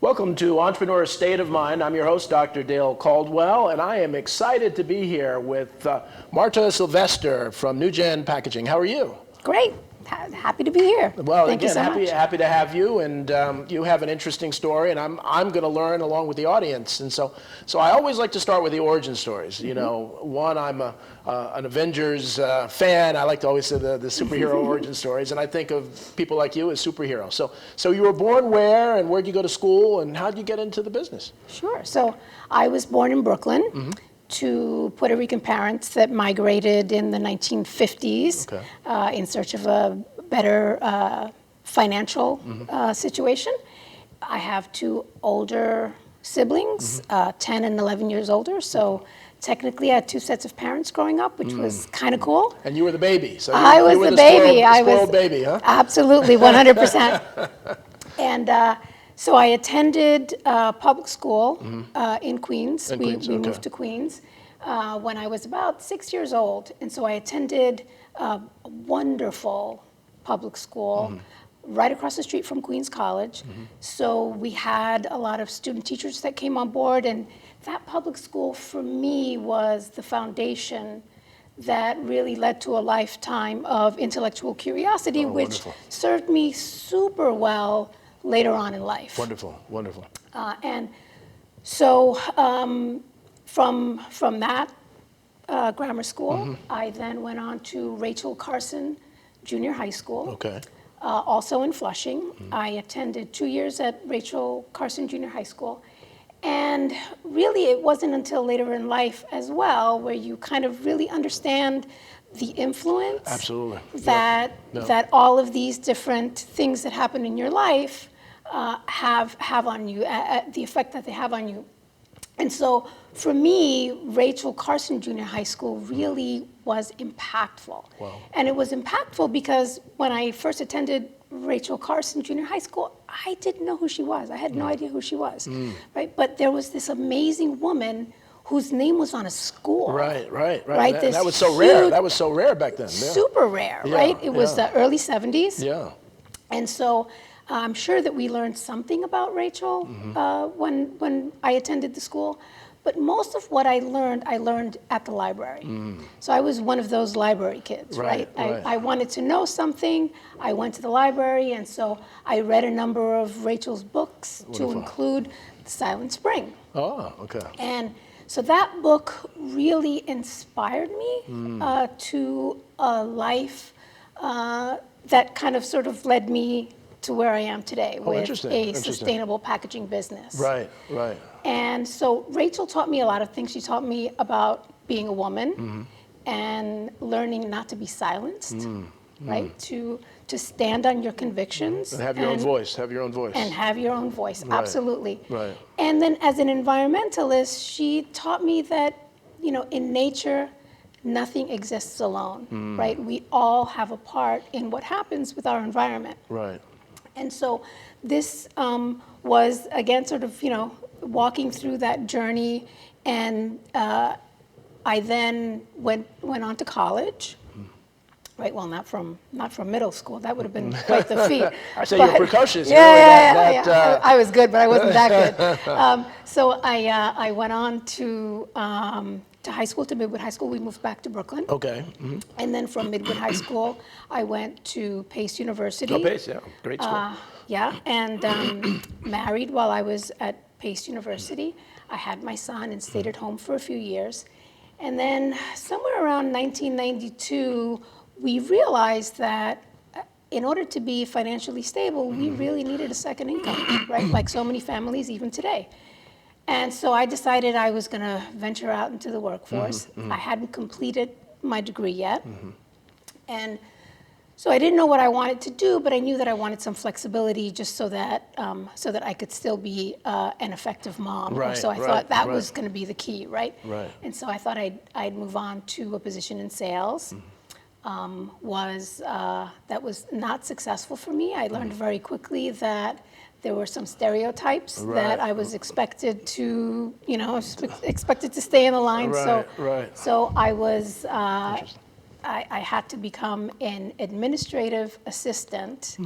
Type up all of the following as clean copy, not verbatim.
Welcome to Entrepreneurial State of Mind. I'm your host, Dr. Dale Caldwell, and I am excited to be here with Marta Sylvester from NuGen Packaging. How are you? Great. Happy to be here. Well, Thank again, you so much. happy to have you, and you have an interesting story, and I'm going to learn along with the audience. And so I always like to start with the origin stories. You know, one, I'm an Avengers fan. I like to always say the superhero origin stories, and I think of people like you as superheroes. So you were born where, and where'd you go to school, and how'd you get into the business? Sure. So I was born in Brooklyn. To Puerto Rican parents that migrated in the 1950s in search of a better financial situation. I have two older siblings, 10 and 11 years older, so technically I had two sets of parents growing up, which was kind of cool. And you were the baby. So I was the baby. Spoiled baby, huh? Absolutely, 100%. And so I attended public school in Queens. We moved to Queens when I was about 6 years old. And so I attended a wonderful public school right across the street from Queens College. So we had a lot of student teachers that came on board. And that public school for me was the foundation that really led to a lifetime of intellectual curiosity, which served me super well later on in life. Wonderful. And so from that grammar school, I then went on to Rachel Carson Junior High School, also in Flushing. I attended 2 years at Rachel Carson Junior High School. And really, it wasn't until later in life as well where you kind of really understand the influence that all of these different things that happen in your life have on you, the effect that they have on you. And so for me, Rachel Carson Junior High School really was impactful. Wow. And it was impactful because when I first attended Rachel Carson Junior High School, I didn't know who she was. I had no idea who she was, right? But there was this amazing woman whose name was on a school. Right. That was so rare. That was so rare back then. Super rare, right? It was the early 70s. Yeah. And so I'm sure that we learned something about Rachel when I attended the school. But most of what I learned at the library. So I was one of those library kids, right? I wanted to know something. I went to the library, and so I read a number of Rachel's books to include The Silent Spring. Oh, okay. And so that book really inspired me to a life that kind of sort of led me to where I am today with a sustainable packaging business. Right. And so Rachel taught me a lot of things. She taught me about being a woman and learning not to be silenced, right? To stand on your convictions. And have your own voice. And have your own voice, absolutely. Right. And then as an environmentalist, she taught me that, you know, in nature, nothing exists alone, right? We all have a part in what happens with our environment. Right. And so this was, again, sort of, you know, walking through that journey. And I then went on to college. Right, well, not from middle school. That would have been quite the feat. I say you're precocious. Yeah. I was good, but I wasn't that good. So I went on to high school, to Midwood High School. We moved back to Brooklyn. Okay. And then from Midwood High School, I went to Pace University. Oh, Pace, yeah, great school. And married while I was at Pace University. I had my son and stayed at home for a few years. And then somewhere around 1992, we realized that in order to be financially stable, we really needed a second income, right? Like so many families even today. And so I decided I was going to venture out into the workforce. I hadn't completed my degree yet. And so I didn't know what I wanted to do, but I knew that I wanted some flexibility just so that I could still be an effective mom. So I thought that was going to be the key, right? And so I thought I'd move on to a position in sales. That was not successful for me. I learned very quickly that there were some stereotypes that I was expected to, expected to stay in the line. So I was, I had to become an administrative assistant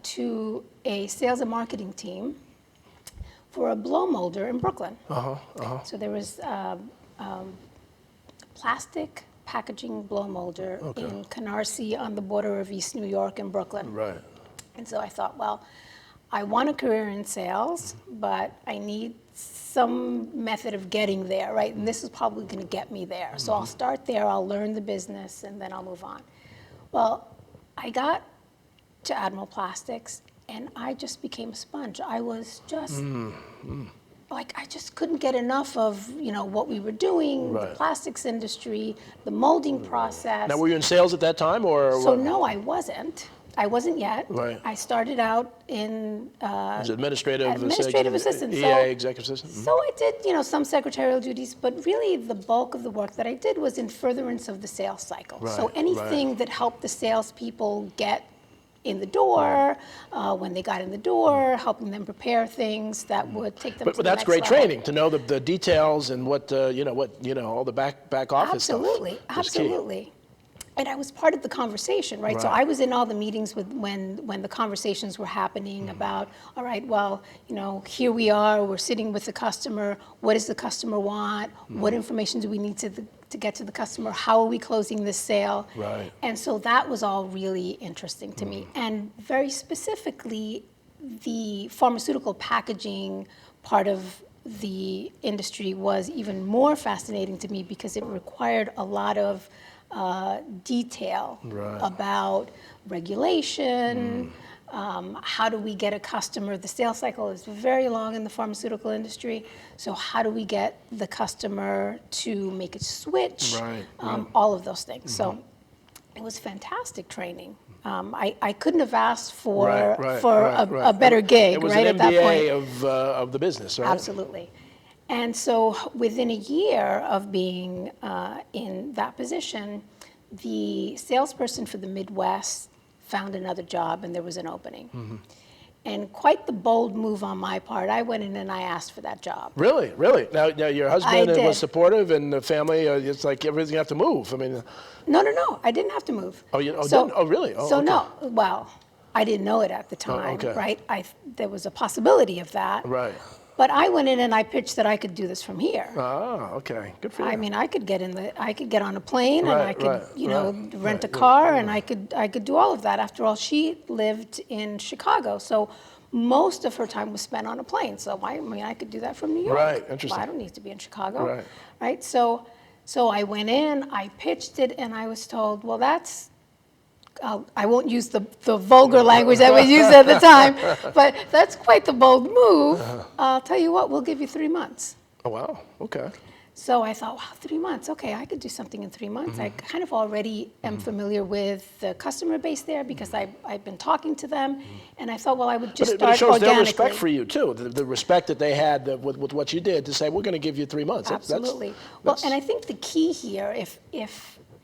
to a sales and marketing team for a blow molder in Brooklyn. So there was plastic packaging blow molder in Canarsie on the border of East New York and Brooklyn. Right. And so I thought, well, I want a career in sales, but I need some method of getting there, right? And this is probably going to get me there. So I'll start there, I'll learn the business, and then I'll move on. Well, I got to Admiral Plastics, and I just became a sponge. I was just like, I just couldn't get enough of, what we were doing, the plastics industry, the molding process. Now, were you in sales at that time, or? So no, I wasn't. I wasn't yet. Right. I started out in As administrative assistant. EA, executive assistant. So I did, some secretarial duties, but really the bulk of the work that I did was in furtherance of the sales cycle. So anything that helped the salespeople get in the door, when they got in the door, helping them prepare things that would take them to the next level. But that's great training, to know the details and what all the back office stuff. Absolutely. And I was part of the conversation, right? So I was in all the meetings when the conversations were happening about, all right, well, here we are, we're sitting with the customer. What does the customer want? What information do we need to get to the customer? How are we closing this sale? Right. And so that was all really interesting to me. And very specifically, the pharmaceutical packaging part of the industry was even more fascinating to me because it required a lot of detail about regulation, how do we get a customer, the sales cycle is very long in the pharmaceutical industry, so how do we get the customer to make a switch, all of those things. So it was fantastic training. I couldn't have asked for a better gig, it was right, an at that point. MBA of the business, right? Absolutely. And so within a year of being in that position, the salesperson for the Midwest found another job and there was an opening. And quite the bold move on my part, I went in and I asked for that job. Really? Now your husband was supportive and the family, it's like everything you have to move. I mean. No, I didn't have to move. Oh, didn't? Oh, really? Oh, so okay. No, well, I didn't know it at the time, right? There was a possibility of that. Right. But I went in and I pitched that I could do this from here. Ah, okay, good for you. I mean, I could get on a plane and I could, rent a car and I could do all of that. After all, she lived in Chicago, so most of her time was spent on a plane. So I could do that from New York. Right, interesting. Well, I don't need to be in Chicago. Right. So I went in, I pitched it, and I was told, well, that's. I won't use the vulgar language that was used at the time, but that's quite the bold move. I'll tell you what, we'll give you 3 months. Oh, wow, okay. So I thought, wow, 3 months, okay, I could do something in 3 months. I kind of already am familiar with the customer base there because I've been talking to them, and I thought, well, I would just start organically. But it shows their respect for you, too, the respect that they had with what you did to say, we're going to give you 3 months. Absolutely. Well, and I think the key here,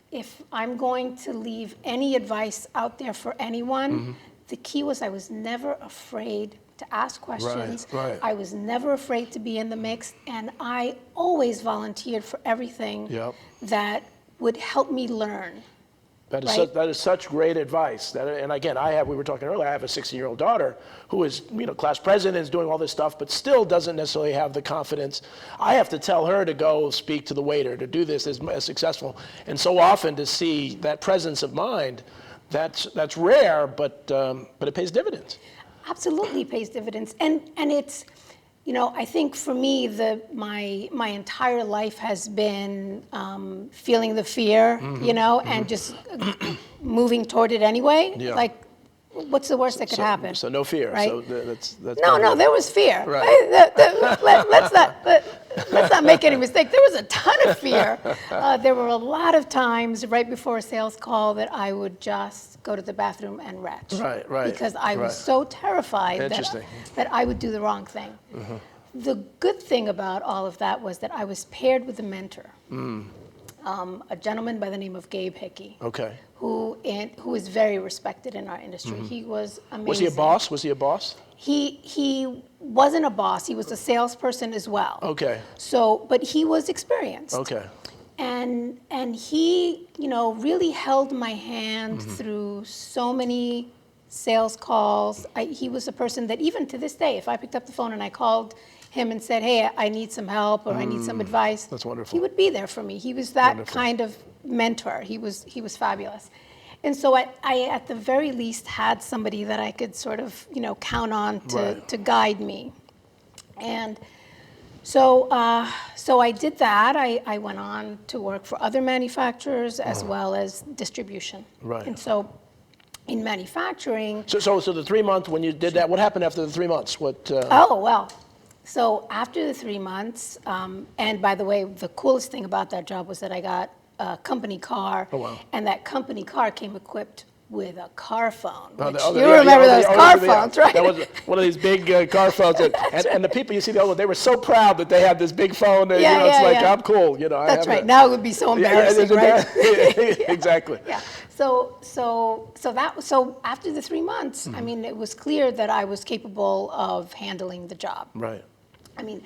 if I'm going to leave any advice out there for anyone, the key was I was never afraid to ask questions. I was never afraid to be in the mix, and I always volunteered for everything that would help me learn. That is such great advice. And again, we were talking earlier, I have a 16-year-old daughter who is, class president, is doing all this stuff, but still doesn't necessarily have the confidence. I have to tell her to go speak to the waiter, to do this as successful. And so often to see that presence of mind, that's rare, but it pays dividends. Absolutely pays dividends. And it's, I think for me, my entire life has been feeling the fear, and just moving toward it anyway. Yeah. Like, what's the worst that could happen? So no fear. Right? So that's No, there was fear. Right. Let's not make any mistake. There was a ton of fear. There were a lot of times right before a sales call that I would just go to the bathroom and retch. Right. Because I was so terrified that I would do the wrong thing. The good thing about all of that was that I was paired with a mentor, a gentleman by the name of Gabe Hickey. Okay. Who is very respected in our industry. He was amazing. Was he a boss? He wasn't a boss. He was a salesperson as well. Okay. But he was experienced. Okay. And he, really held my hand through so many sales calls. He was a person that even to this day, if I picked up the phone and I called him and said, hey, I need some help or I need some advice, That's wonderful. he would be there for me. He was that kind of mentor. He was fabulous. And so I, at the very least, had somebody that I could sort of, count on to guide me. And so I did that. I went on to work for other manufacturers as well as distribution. Right. And so in manufacturing... So the 3 months, when you did that, what happened after the 3 months? Oh, well, so after the 3 months, and by the way, the coolest thing about that job was that I got a company car. Oh, wow. And that company car came equipped with a car phone. Oh, Which you remember those car phones, right? That was one of these big car phones. And the people you see, they were so proud that they had this big phone. It's like, I'm cool. That's right. Now it would be so embarrassing, right? Exactly. Yeah. So after the 3 months, I mean, it was clear that I was capable of handling the job. Right. I mean,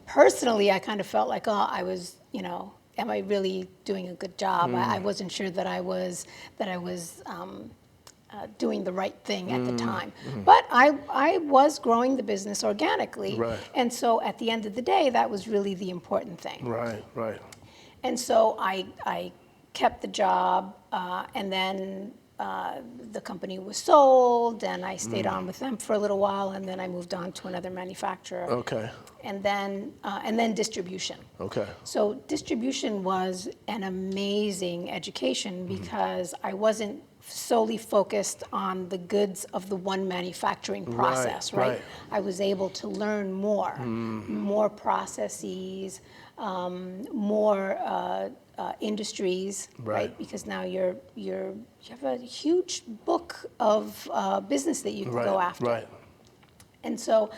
personally, I kind of felt like, I was, am I really doing a good job? I wasn't sure that I was doing the right thing at the time. But I was growing the business organically. Right. And so at the end of the day, that was really the important thing. Right. And so I kept the job, and then the company was sold, and I stayed on with them for a little while, and then I moved on to another manufacturer. Okay. And then distribution. Okay. So distribution was an amazing education because I wasn't solely focused on the goods of the one manufacturing process, right? I was able to learn more processes, more industries, right? Because now you have a huge book of business that you can go after. Right. And so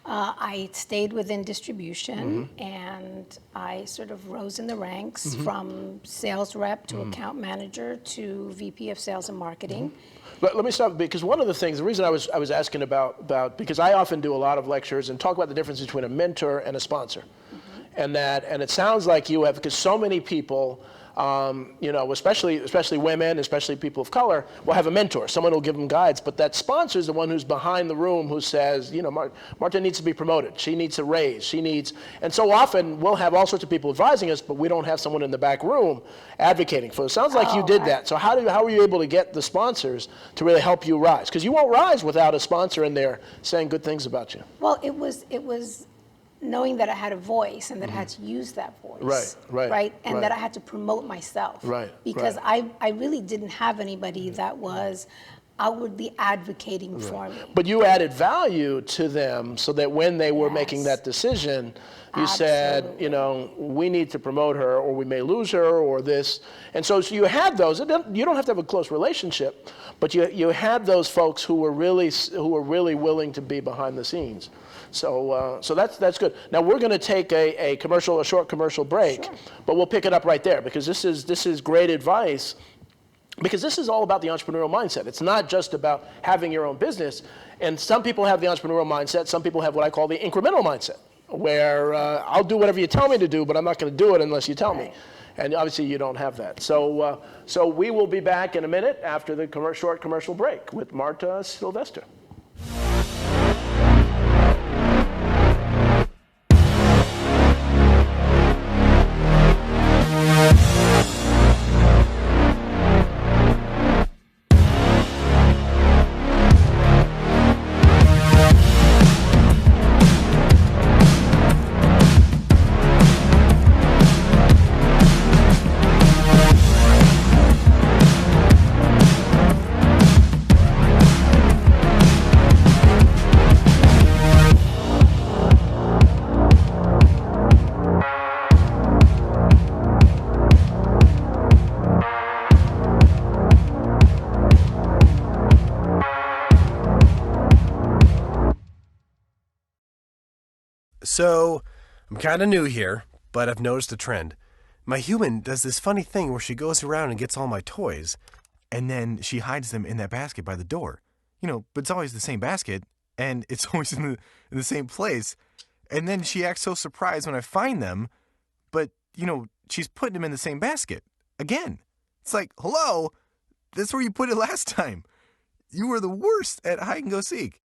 I stayed within distribution, and I sort of rose in the ranks from sales rep to account manager to VP of sales and marketing. Let me stop, because one of the things, the reason I was asking about, because I often do a lot of lectures and talk about the difference between a mentor and a sponsor. And it sounds like you have, because so many people, especially women, especially people of color, will have a mentor. Someone will give them guides, but that sponsor is the one who's behind the room who says, Marta needs to be promoted. She needs a raise. And so often we'll have all sorts of people advising us, but we don't have someone in the back room advocating for us. It sounds like you did that. So how were you able to get the sponsors to really help you rise? Because you won't rise without a sponsor in there saying good things about you. Well, it was knowing that I had a voice and that I had to use that voice. Right. And that I had to promote myself. Right. Because I really didn't have anybody that was outwardly advocating for me. But you added value to them so that when they were making that decision, you said, we need to promote her, or we may lose her, or this. And so you had those. You don't have to have a close relationship, but you had those folks who were really willing to be behind the scenes. So that's good. Now we're going to take a short commercial break, but we'll pick it up right there, because this is great advice. Because this is all about the entrepreneurial mindset. It's not just about having your own business. And some people have the entrepreneurial mindset. Some people have what I call the incremental mindset, where I'll do whatever you tell me to do, but I'm not going to do it unless you tell me. And obviously you don't have that. So we will be back in a minute after the short commercial break with Marta Sylvester. So, I'm kind of new here, but I've noticed a trend. My human does this funny thing where she goes around and gets all my toys, and then she hides them in that basket by the door. But it's always the same basket, and it's always in the same place. And then she acts so surprised when I find them, but, she's putting them in the same basket. Again. It's like, hello, that's where you put it last time. You were the worst at hide and go seek.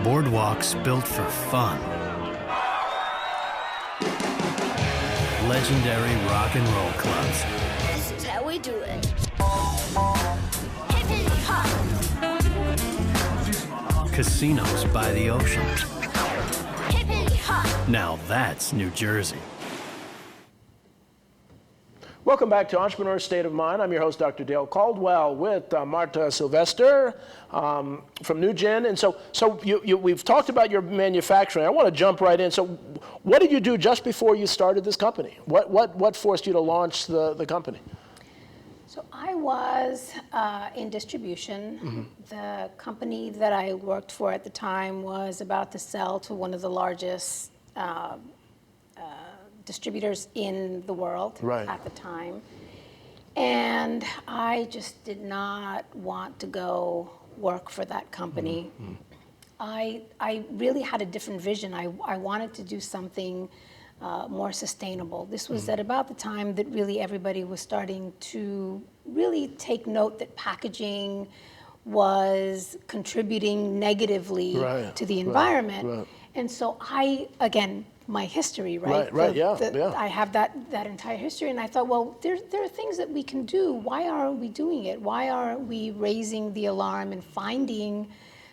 Boardwalks built for fun. Legendary rock and roll clubs. This is how we do it. Hippity hop. Casinos by the ocean. Hippity hop. Now that's New Jersey. Welcome back to Entrepreneurial State of Mind. I'm your host, Dr. Dale Caldwell, with Marta Sylvester from NuGen. And so we've talked about your manufacturing. I want to jump right in. So what did you do just before you started this company? What forced you to launch the company? So I was in distribution. The company that I worked for at the time was about to sell to one of the largest distributors in the world at the time. And I just did not want to go work for that company. I really had a different vision. I wanted to do something more sustainable. This was at about the time that really everybody was starting to really take note that packaging was contributing negatively to the environment. And so my history, right? I have that entire history, and I thought, well, there are things that we can do. Why aren't we doing it? Why aren't we raising the alarm and finding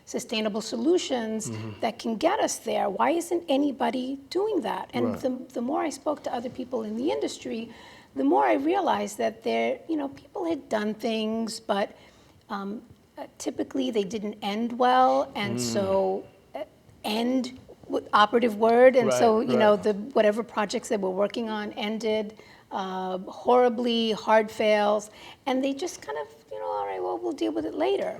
sustainable solutions that can get us there? Why isn't anybody doing that? And the more I spoke to other people in the industry, the more I realized that people had done things, but typically they didn't end well, and so end operative word, and the whatever projects they were working on ended horribly, hard fails, and they just kind of, all right, well, we'll deal with it later.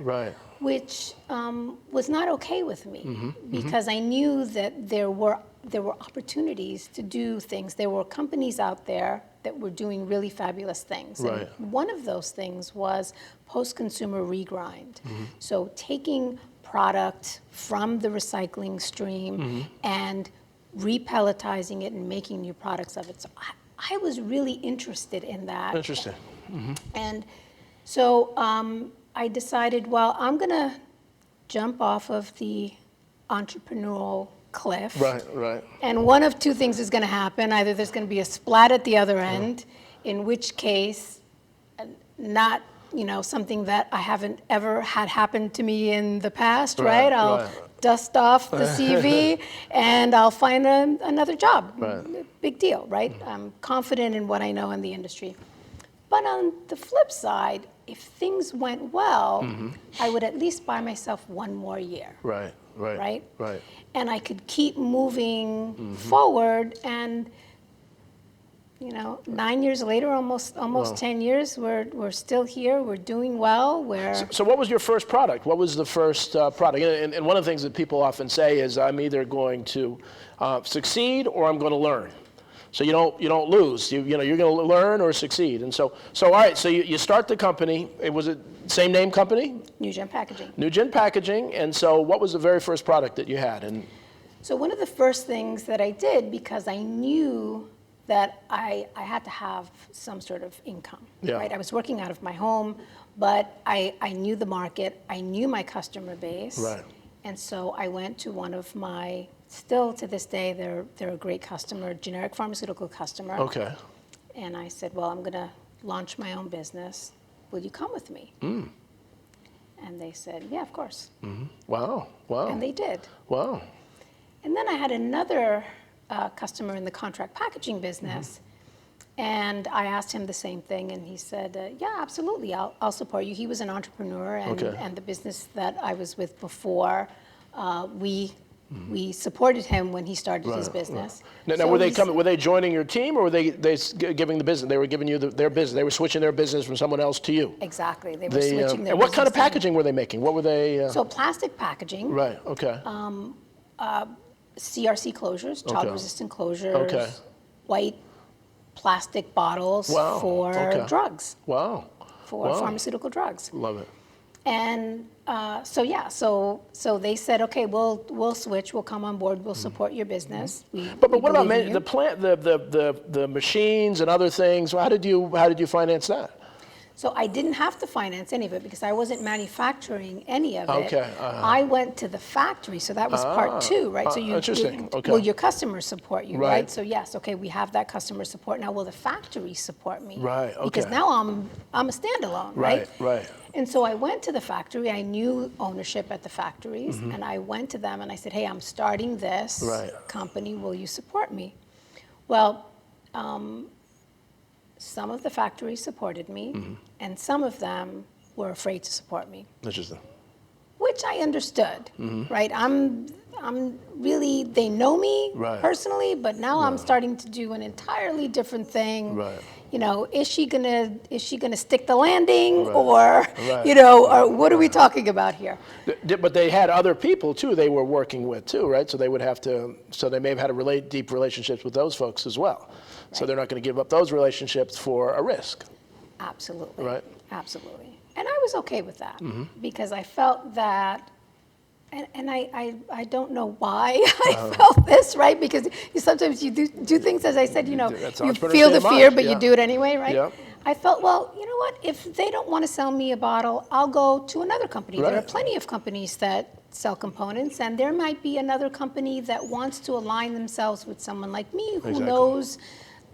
Which was not okay with me, because I knew that there were opportunities to do things. There were companies out there that were doing really fabulous things. And one of those things was post-consumer regrind. So taking product from the recycling stream and repelletizing it and making new products of it. So I was really interested in that. Interesting. And so I decided, well, I'm going to jump off of the entrepreneurial cliff. And one of two things is going to happen. Either there's going to be a splat at the other end, in which case, not something that I haven't ever had happen to me in the past, right? I'll dust off the CV and I'll find another job. Big deal, right? I'm confident in what I know in the industry. But on the flip side, if things went well, I would at least buy myself one more year. Right. And I could keep moving forward, and 9 years later, almost 10 years, we're still here. We're doing well. So what was your first product? What was the first product? And one of the things that people often say is, I'm either going to succeed or I'm going to learn. So you don't lose. You're going to learn or succeed. And so all right. So you start the company. Was it same name company? NuGen Packaging. NuGen Packaging. And so what was the very first product that you had? And so one of the first things that I did, because I knew that I had to have some sort of income, right? I was working out of my home, but I knew the market, I knew my customer base, and so I went to one of my, still to this day, they're a great customer, generic pharmaceutical customer. And I said, well, I'm gonna launch my own business. Will you come with me? And they said, yeah, of course. Wow. And they did. Wow. And then I had another customer in the contract packaging business, And I asked him the same thing, and he said, yeah, absolutely, I'll support you. He was an entrepreneur, and the business that I was with before, we supported him when he started his business. Now, So were they joining your team, or were they giving the business? They were giving you their business. They were switching their business from someone else to you. Exactly, they were switching their And what kind of business to me. packaging were they making? What were they? So plastic packaging, Right. Okay. CRC closures, child-resistant closures, Okay. white plastic bottles Wow, for okay. drugs, Wow. for Wow. pharmaceutical drugs. Love it. And so they said, okay, we'll switch, we'll come on board, we'll support your business. But we what about believe in you. the plant, the machines and other things? How did you finance that? So I didn't have to finance any of it because I wasn't manufacturing any of it. Okay, I went to the factory, so that was part two, right? So interesting, okay. Will your customers support you, Right. right? So yes, okay, we have that customer support. Now, will the factory support me? Right, Because okay. now I'm a standalone, right? Right. And so I went to the factory. I knew ownership at the factories, and I went to them and I said, hey, I'm starting this Right. company. Will you support me? Well, some of the factories supported me, and some of them were afraid to support me, Interesting. which I understood, right? I'm really, they know me Right. personally, but now I'm starting to do an entirely different thing. Right. You know, is she gonna stick the landing, Right. or Right. you know, or what are we talking about here? But they had other people too they were working with too, right? So they would have to. So they may have had deep relationships with those folks as well. So Right. they're not going to give up those relationships for a risk. Absolutely. Right. Absolutely. And I was okay with that because I felt that, and I don't know why I felt this, right? Because sometimes you do things, as I said, you know, That's you entrepreneurial feel state the of fear, mind, but yeah. you do it anyway, right? Yeah. I felt, well, you know what? If they don't want to sell me a bottle, I'll go to another company. There are Right. plenty of companies that sell components, and there might be another company that wants to align themselves with someone like me who Exactly. knows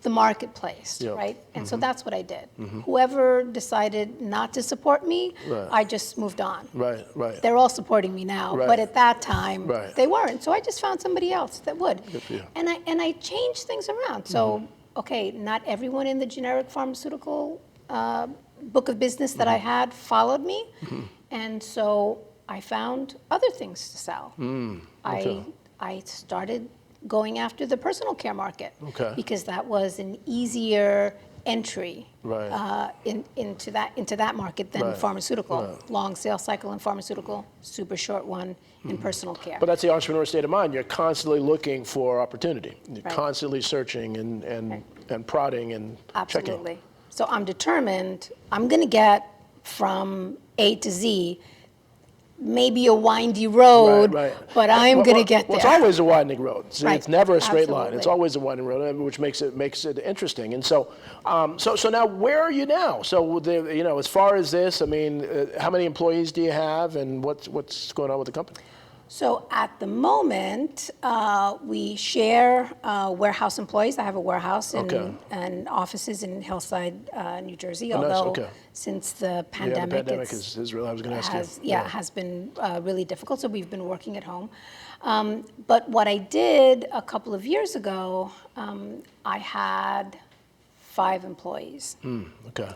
the marketplace, Yeah. right? And so that's what I did. Whoever decided not to support me, Right. I just moved on. Right. They're all supporting me now, Right. but at that time, Right. they weren't. So I just found somebody else that would. Good for you. And I changed things around. So, okay, not everyone in the generic pharmaceutical book of business that I had followed me. And so I found other things to sell. okay. I started going after the personal care market Okay. because that was an easier entry Right. into that market than Right. pharmaceutical. Right. Long sales cycle in pharmaceutical, super short one in personal care. But that's the entrepreneurial state of mind. You're constantly looking for opportunity. You're Right. constantly searching and prodding and checking. Absolutely. So I'm determined, I'm going to get from A to Z, maybe a windy road, Right. but I'm going to get there. Well, it's always a widening road. See, Right. It's never a straight line. It's Absolutely. always a widening road, which makes it interesting. And so, so now where are you now? So, as far as this, I mean, how many employees do you have, and what's going on with the company? So at the moment, we share warehouse employees. I have a warehouse Okay. and offices in Hillside, New Jersey. nice. Although Okay. since the Yeah, pandemic, the pandemic it's- is real. I was going to ask you. has been really difficult. So we've been working at home. But what I did a couple of years ago, I had 5 employees, Okay.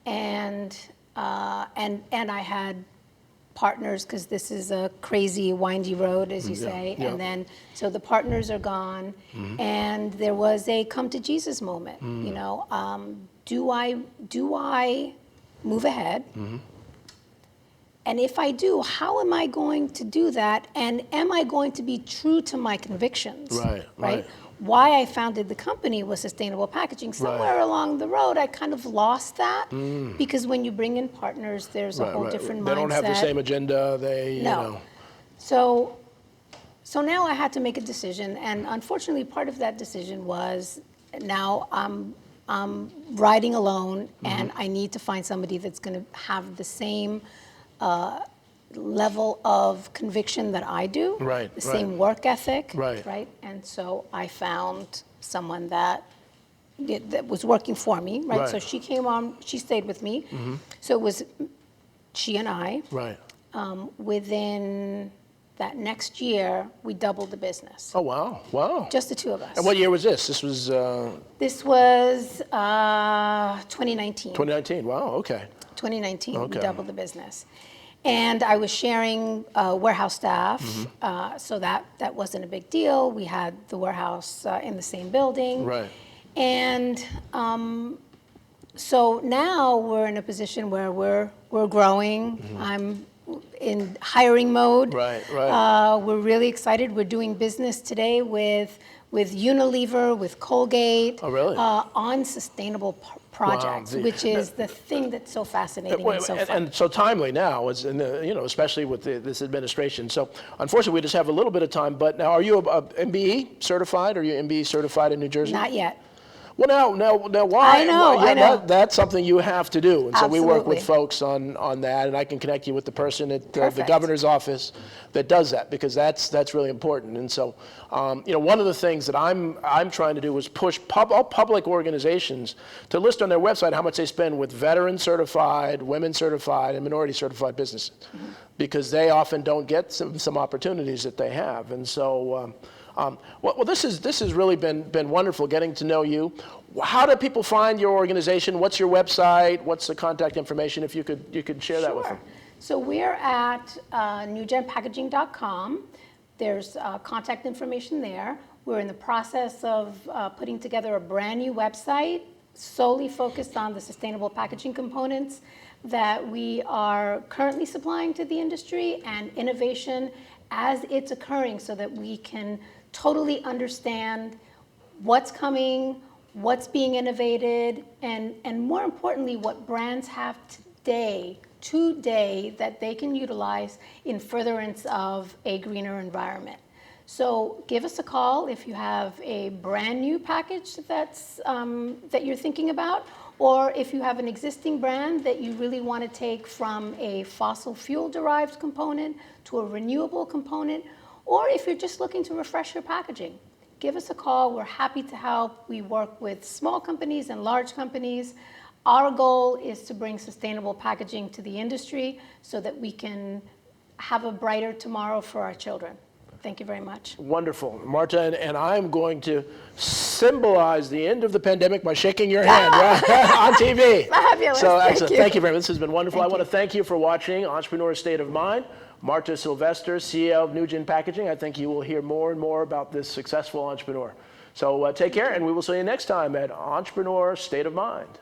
and I had partners, because this is a crazy windy road, as you say. yeah. And then, so the partners are gone, and there was a come to Jesus moment. You know, do I move ahead? And if I do, how am I going to do that? And am I going to be true to my convictions? Right. Why I founded the company was sustainable packaging. Somewhere along the road, I kind of lost that because when you bring in partners, there's a whole different mindset. They don't have the same agenda. No. So now I had to make a decision, and unfortunately, part of that decision was now I'm riding alone, and I need to find somebody that's going to have the same level of conviction that I do, the same work ethic, right? And so I found someone that was working for me, right? So she came on, she stayed with me. So it was she and I. Right. Within that next year we doubled the business. Oh, wow, wow. Just the two of us. And what year was this? This was This was 2019. 2019, wow, okay. 2019, Okay. we doubled the business. And I was sharing warehouse staff, so that wasn't a big deal. We had the warehouse in the same building. Right. And so now we're in a position where we're growing. I'm in hiring mode. Right, right. We're really excited. We're doing business today with Unilever, with Colgate. Oh, really? On sustainable projects, Wow. which is the thing that's so fascinating and so fun. And so timely now, is in the, especially with this administration. So unfortunately, we just have a little bit of time. But now, are you a MBE certified? Are you MBE certified in New Jersey? Not yet. Well, now, why? I know, well, yeah, I know. That's something you have to do. And so we work with Absolutely. folks on that, and I can connect you with the person at the Perfect. governor's office that does that, because that's really important. And so, one of the things that I'm trying to do is push all public organizations to list on their website how much they spend with veteran certified, women certified, and minority certified businesses, because they often don't get some opportunities that they have. And so. Well, this has really been wonderful getting to know you. How do people find your organization? What's your website? What's the contact information? If you could share that with them. So we're at NuGenPackaging.com. There's contact information there. We're in the process of putting together a brand new website solely focused on the sustainable packaging components that we are currently supplying to the industry and innovation as it's occurring, so that we can totally understand what's coming, what's being innovated, and more importantly, what brands have today that they can utilize in furtherance of a greener environment. So give us a call if you have a brand new package that you're thinking about, or if you have an existing brand that you really want to take from a fossil fuel derived component to a renewable component, or if you're just looking to refresh your packaging. Give us a call. We're happy to help. We work with small companies and large companies. Our goal is to bring sustainable packaging to the industry so that we can have a brighter tomorrow for our children. Thank you very much. Wonderful. Marta, and I'm going to symbolize the end of the pandemic by shaking your hand on TV. Fabulous. So Thank excellent. you. Thank you very much. This has been wonderful. I want to thank you for watching Entrepreneurial State of Mind. Marta Sylvester, CEO of NuGen Packaging. I think you will hear more and more about this successful entrepreneur. So take care, and we will see you next time at Entrepreneurial State of Mind.